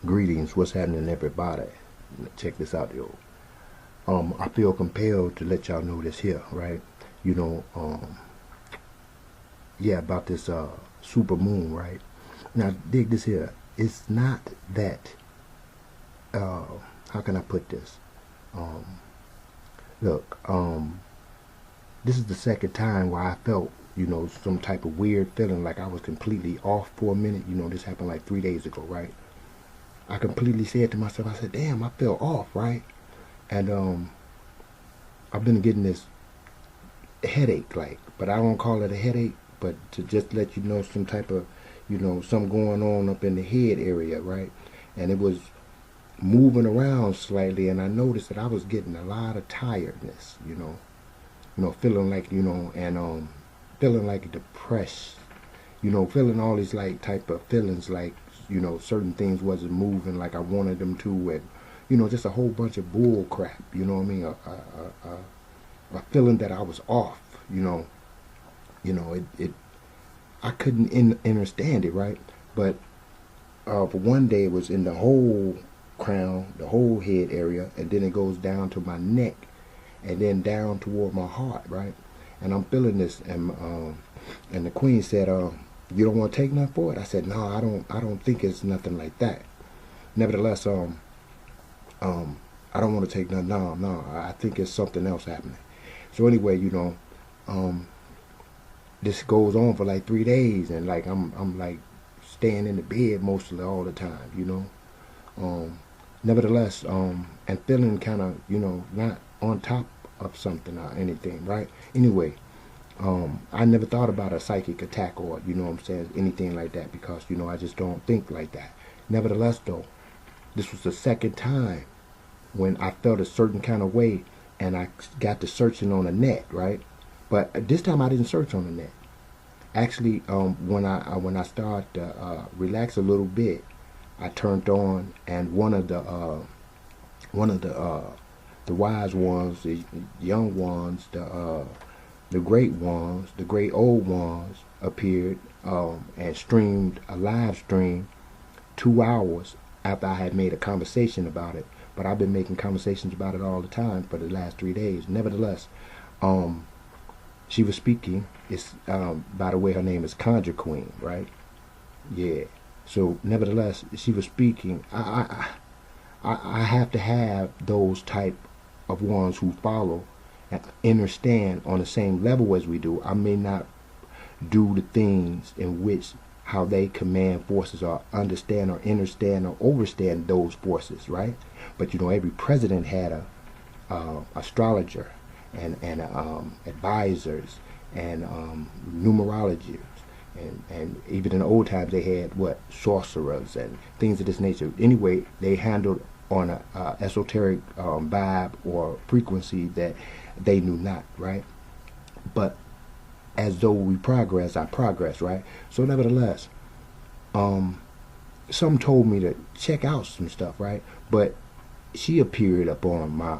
Greetings, what's happening, everybody? Check this out, yo. I feel compelled to let y'all know this here, right? You know, yeah, about this super moon, right? Now, dig this here. It's not that. How can I put this? Um, Look, this is the second time where I felt, some type of weird feeling like I was completely off for a minute. This happened like 3 days ago, right? I completely said to myself, I said, damn, I feel off, right? And I've been getting this headache, like, but I don't call it a headache, but to just let you know some type of, something going on up in the head area, right? And it was moving around slightly, and I noticed that I was getting a lot of tiredness, feeling like, and feeling like depressed, feeling all these like type of feelings like, certain things wasn't moving like I wanted them to, and just a whole bunch of bull crap, you know what I mean? A feeling that I was off, it I couldn't understand it, right? But for one day it was in the whole crown, the whole head area, and then it goes down to my neck, and then down toward my heart, right? And I'm feeling this, and the queen said, "You don't want to take nothing for it?" I said, "No, I don't think it's nothing like that. Nevertheless, I don't want to take nothing. No, I think it's something else happening." So anyway, this goes on for like 3 days, and like I'm like staying in the bed mostly all the time, Nevertheless, and feeling kind of, not on top of something or anything, right? Anyway, I never thought about a psychic attack or, what I'm saying, anything like that, because, I just don't think like that. Nevertheless, though, this was the second time when I felt a certain kind of way, and I got to searching on the net, right? But this time I didn't search on the net. Actually, when I started to relax a little bit, I turned on, and one of the wise ones, the young ones, the great ones, the great old ones appeared, and streamed a live stream 2 hours after I had made a conversation about it. But I've been making conversations about it all the time for the last 3 days. Nevertheless, she was speaking. It's by the way, her name is Conjure Queen, right? Yeah. So nevertheless, she was speaking. I have to have those type of ones who follow and understand on the same level as we do. I may not do the things in which how they command forces or understand or understand or overstand those forces, right? But every president had a astrologer and advisors and numerologists. And even in the old times, they had sorcerers and things of this nature. Anyway, they handled on a esoteric vibe or frequency that they knew not, right? But as though we progress, I progress, right? So nevertheless, some told me to check out some stuff, right? But she appeared upon my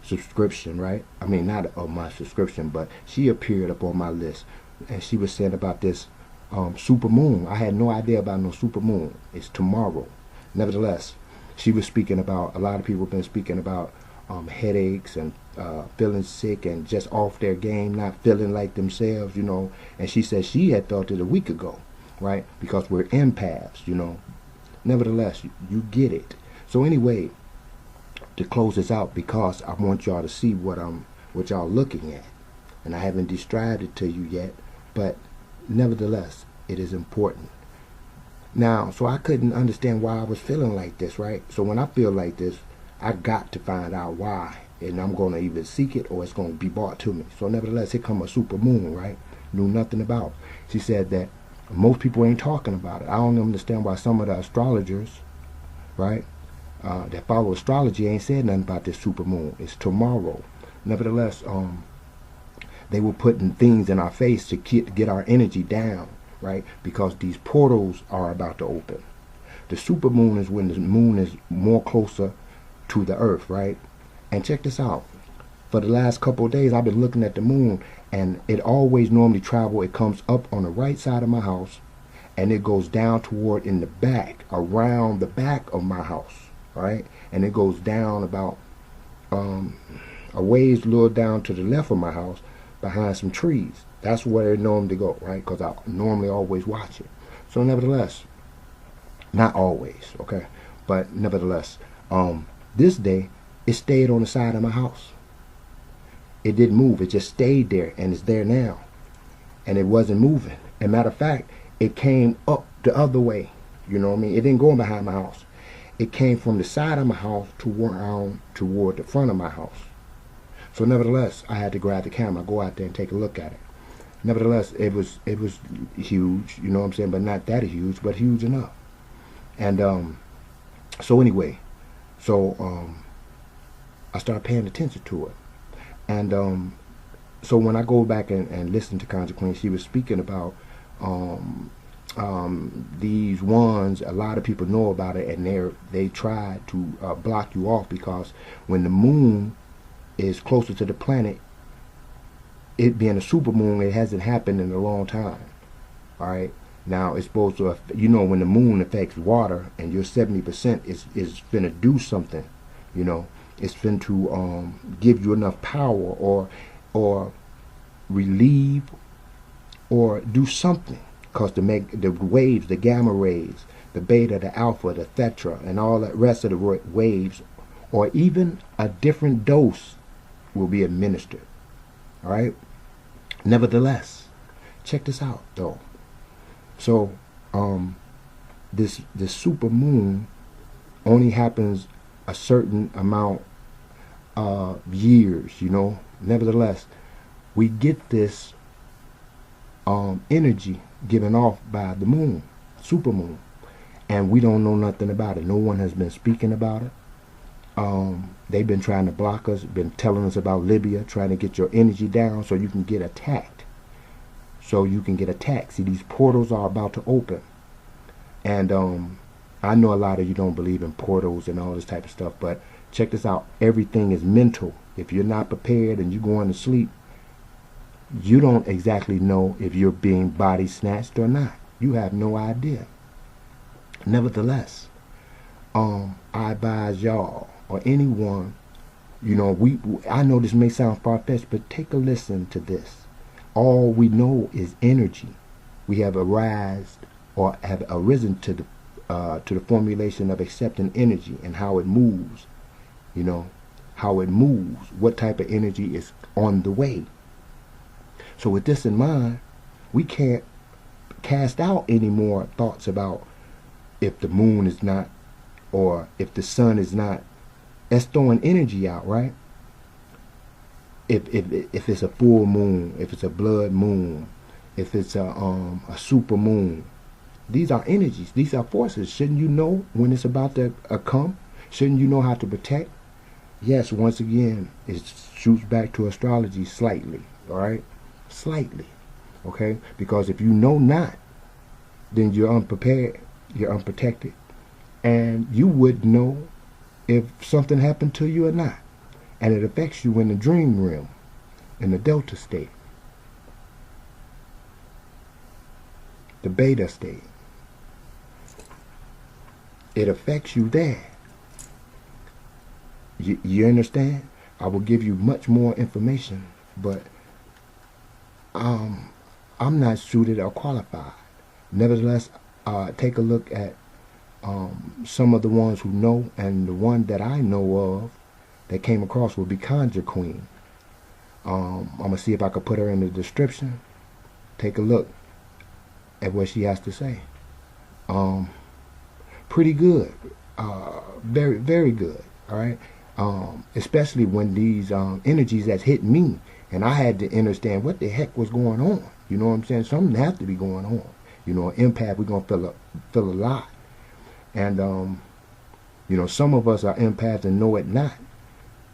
subscription, right? I mean, not on my subscription, but she appeared upon my list. And she was saying about this super moon. I had no idea about no super moon. It's tomorrow. Nevertheless, she was speaking about, a lot of people have been speaking about headaches and feeling sick and just off their game, not feeling like themselves, And she said she had felt it a week ago, right? Because we're empaths, Nevertheless, you get it. So anyway, to close this out, because I want y'all to see what y'all looking at. And I haven't described it to you yet, but nevertheless, it is important. Now, so I couldn't understand why I was feeling like this, right? So when I feel like this, I got to find out why. And I'm going to either seek it or it's going to be brought to me. So nevertheless, here come a super moon, right? Knew nothing about. She said that most people ain't talking about it. I don't understand why some of the astrologers, right, that follow astrology ain't said nothing about this super moon. It's tomorrow. Nevertheless, they were putting things in our face to get our energy down, right? Because these portals are about to open. The super moon is when the moon is more closer to the earth, right? And check this out. For the last couple of days, I've been looking at the moon, and it always normally travel. It comes up on the right side of my house, and it goes down toward in the back, around the back of my house, right? And it goes down about a ways a little down to the left of my house, behind some trees. That's where it normally go, right? Because I normally always watch it. So nevertheless, not always, okay, but nevertheless, this day it stayed on the side of my house. It didn't move. It just stayed there, and it's there now, and it wasn't moving. As a matter of fact, it came up the other way. You know what I mean? It didn't go behind my house. It came from the side of my house toward the front of my house. So nevertheless, I had to grab the camera, go out there and take a look at it. Nevertheless, it was huge, you know what I'm saying, but not that huge, but huge enough. And so anyway, I started paying attention to it. And so when I go back and listen to Conjure Queen, she was speaking about these ones. A lot of people know about it, and they try to block you off, because when the moon is closer to the planet, it being a super moon, it hasn't happened in a long time. All right, now it's supposed to, you know, when the moon affects water and your 70% is finna do something, you know, it's finna to give you enough power or relieve or do something, because to make the waves, the gamma rays, the beta, the alpha, the theta, and all that rest of the waves, or even a different dose will be administered. All right. Nevertheless, check this out though. So this super moon only happens a certain amount of years, you know. Nevertheless, we get this energy given off by the moon, super moon, and we don't know nothing about it. No one has been speaking about it. They've been trying to block us, been telling us about Libya, trying to get your energy down so you can get attacked. See, these portals are about to open. And I know a lot of you don't believe in portals and all this type of stuff, but check this out. Everything is mental. If you're not prepared and you're going to sleep, you don't exactly know if you're being body snatched or not. You have no idea. Nevertheless, I advise y'all or anyone, you know, I know this may sound far-fetched, but take a listen to this. All we know is energy. We have arisen to the formulation of accepting energy and how it moves, you know, how it moves, what type of energy is on the way. So with this in mind, we can't cast out any more thoughts about if the moon is not, or if the sun is not. That's throwing energy out, right? If it's a full moon, if it's a blood moon, if it's a super moon, these are energies. These are forces. Shouldn't you know when it's about to come? Shouldn't you know how to protect? Yes, once again, it shoots back to astrology slightly, all right? Slightly, okay? Because if you know not, then you're unprepared, you're unprotected, and you wouldn't know if something happened to you or not. And it affects you in the dream realm, in the delta state, the beta state. It affects you there. You understand? I will give you much more information, but I'm not suited or qualified. Nevertheless, take a look at some of the ones who know, and the one that I know of that came across will be Conjure Queen. I'm going to see if I could put her in the description. Take a look at what she has to say. Pretty good. Very, very good. All right. Especially when these energies that's hit me, and I had to understand what the heck was going on. You know what I'm saying? Something has to be going on. You know, an empath, we're going to feel a lot. And, you know, some of us are empaths and know it not.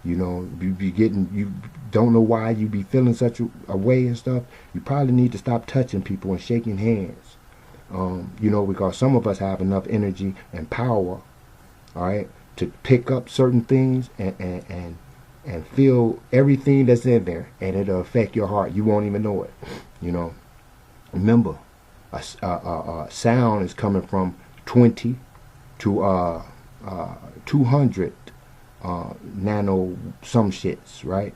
You know, you don't know why you be feeling such a way and stuff. You probably need to stop touching people and shaking hands. You know, because some of us have enough energy and power, all right, to pick up certain things and feel everything that's in there, and it'll affect your heart. You won't even know it. You know, remember, sound is coming from 20 to 200 nano some shits, right?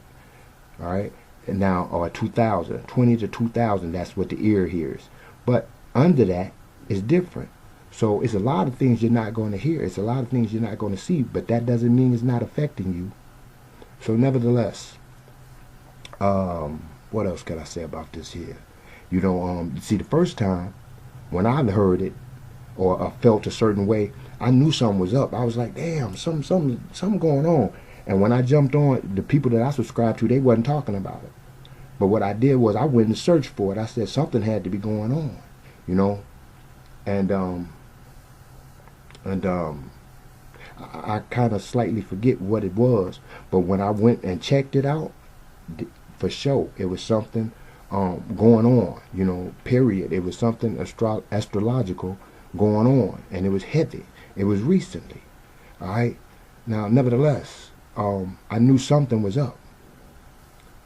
All right, and now, or 2000, 20 to 2000, that's what the ear hears. But under that is different. So it's a lot of things you're not going to hear. It's a lot of things you're not going to see, but that doesn't mean it's not affecting you. So nevertheless, what else can I say about this here? You know, see, the first time when I heard it or felt a certain way, I knew something was up. I was like, damn, something going on. And when I jumped on, the people that I subscribed to, they wasn't talking about it. But what I did was I went and searched for it. I said something had to be going on, you know. And I kind of slightly forget what it was. But when I went and checked it out, for sure, it was something going on, you know, period. It was something astrological going on. And it was heavy. It was recently, all right? Now, nevertheless, I knew something was up.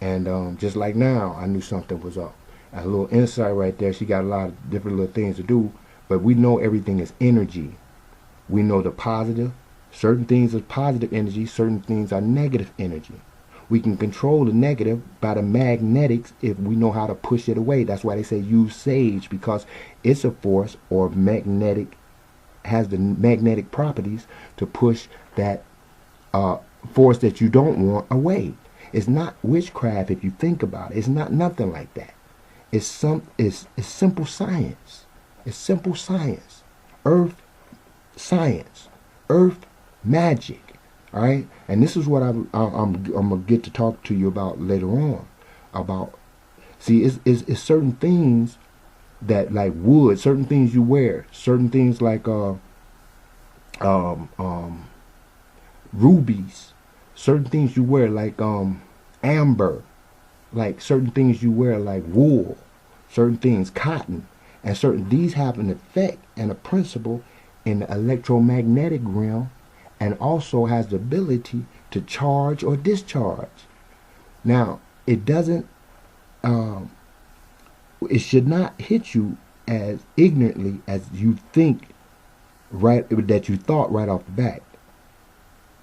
And just like now, I knew something was up. A little insight right there. She got a lot of different little things to do. But we know everything is energy. We know the positive. Certain things are positive energy. Certain things are negative energy. We can control the negative by the magnetics if we know how to push it away. That's why they say use sage, because it's a force or magnetic, has the magnetic properties to push that force that you don't want away. It's not witchcraft if you think about it. It's not nothing like that. It's simple science. It's simple science. Earth science. Earth magic. All right? And this is what I'm gonna get to talk to you about later on. About, see, it's certain things that, like wood, certain things you wear, certain things like rubies, certain things you wear like amber, like certain things you wear like wool, certain things cotton, and certain, these have an effect and a principle in the electromagnetic realm, and also has the ability to charge or discharge. Now, it doesn't it should not hit you as ignorantly as you think, right, that you thought right off the bat.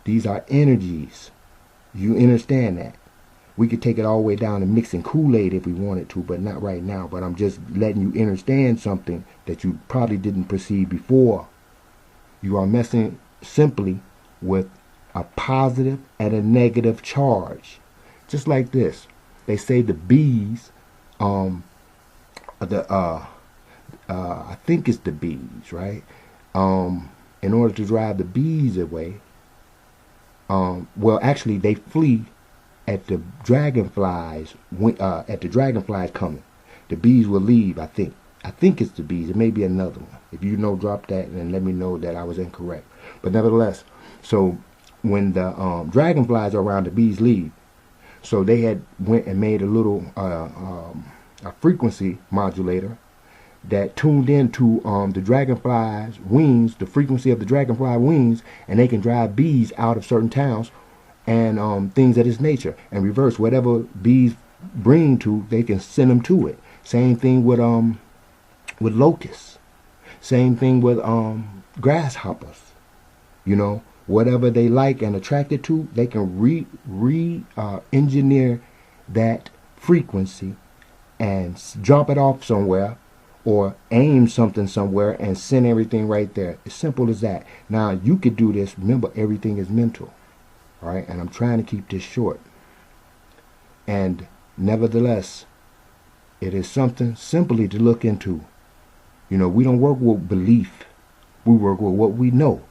These are energies. You understand that? We could take it all the way down to mixing Kool-Aid if we wanted to, but not right now. But I'm just letting you understand something that you probably didn't perceive before. You are messing simply with a positive and a negative charge. Just like this. They say the bees, I think it's the bees, right? In order to drive the bees away, well, actually, they flee at the dragonflies. At the dragonflies coming, the bees will leave. I think it's the bees. It may be another one. If you know, drop that and let me know that I was incorrect. But nevertheless, so when the dragonflies are around, the bees leave. So they had went and made a little a frequency modulator that tuned into the dragonfly's wings, the frequency of the dragonfly wings, and they can drive bees out of certain towns and things of this nature, and reverse whatever bees bring to, they can send them to it. Same thing with locusts. Same thing with grasshoppers. You know, whatever they like and attracted to, they can engineer that frequency and drop it off somewhere, or aim something somewhere and send everything right there. As simple as that. Now, you could do this. Remember, everything is mental. All right? And I'm trying to keep this short. And nevertheless, it is something simply to look into. You know, we don't work with belief. We work with what we know.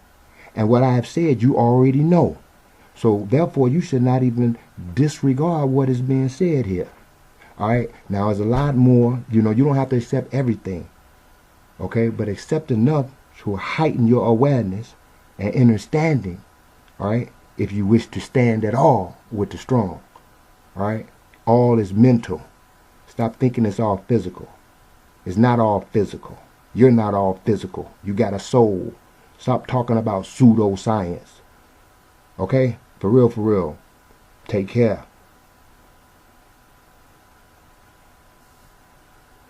And what I have said, you already know. So, therefore, you should not even disregard what is being said here. All right. Now, there's a lot more. You know, you don't have to accept everything. Okay. But accept enough to heighten your awareness and understanding. All right. If you wish to stand at all with the strong. All right. All is mental. Stop thinking it's all physical. It's not all physical. You're not all physical. You got a soul. Stop talking about pseudoscience. Okay. For real, for real. Take care.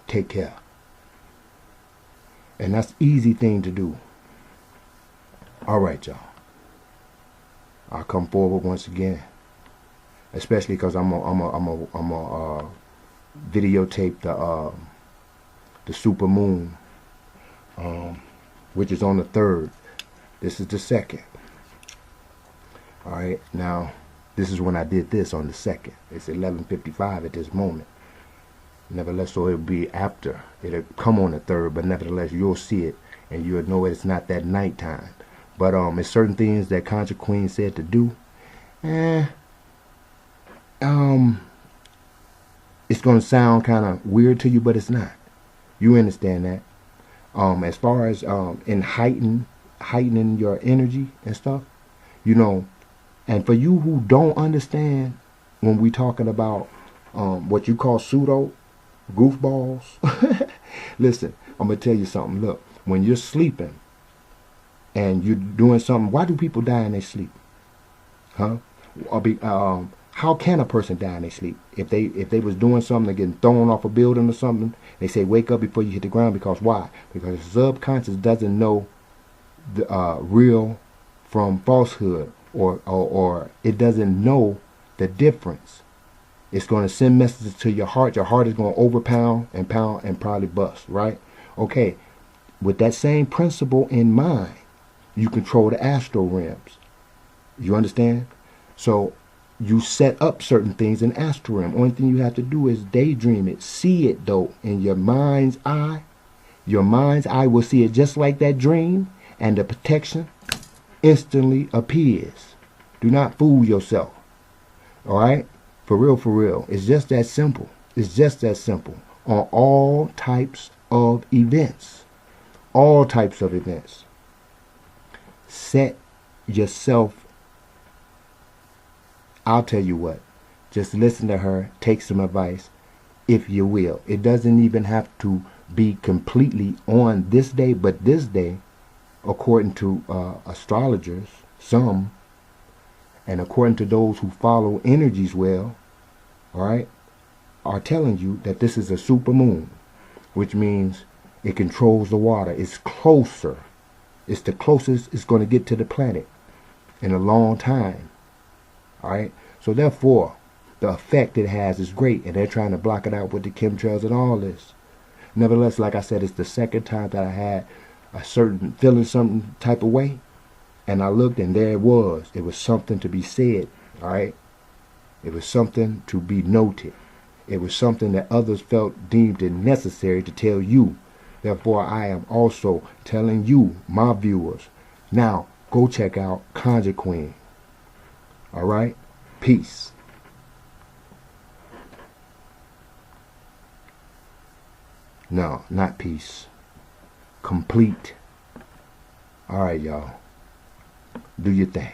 Take care. And that's easy thing to do. All right, y'all. I'll come forward once again, especially because I'm a videotape the super moon, which is on the 3rd. This is the 2nd. All right, now this is when I did this on the 2nd. It's 11:55 at this moment. Nevertheless, so it'll be after. It'll come on the 3rd, but nevertheless, you'll see it and you'll know it's not that nighttime. But it's certain things that Conjure Queen said to do. It's gonna sound kind of weird to you, but it's not. You understand that. As far as in heightening your energy and stuff, you know. And for you who don't understand, when we talking about what you call pseudo goofballs, listen, I'm gonna tell you something. Look, when you're sleeping and you're doing something, why do people die in their sleep? Huh? How can a person die in their sleep? If they was doing something, they're getting thrown off a building or something, they say wake up before you hit the ground. Because why? Because the subconscious doesn't know the real from falsehood, or it doesn't know the difference. It's going to send messages to your heart. Your heart is going to overpound and pound and probably bust, right? Okay, with that same principle in mind, you control the astral realms. You understand? So you set up certain things in astral realm. Only thing you have to do is daydream it. See it, though, in your mind's eye. Your mind's eye will see it just like that dream, and the protection instantly appears. Do not fool yourself. All right? For real, for real. It's just that simple. It's just that simple. On all types of events. All types of events. Set yourself. I'll tell you what. Just listen to her. Take some advice, if you will. It doesn't even have to be completely on this day, but this day, according to astrologers, some, and according to those who follow energies well, all right, are telling you that this is a super moon, which means it controls the water. It's closer. It's the closest it's going to get to the planet in a long time. All right. So therefore, the effect it has is great, and they're trying to block it out with the chemtrails and all this. Nevertheless, like I said, it's the 2nd time that I had a certain feeling some type of way, and I looked, and there it was. It was something to be said. All right. It was something to be noted. It was something that others felt deemed it necessary to tell you. Therefore, I am also telling you, my viewers, now go check out Conjure Queen. All right? Peace. No, not peace. Complete. All right, y'all. Do your thing.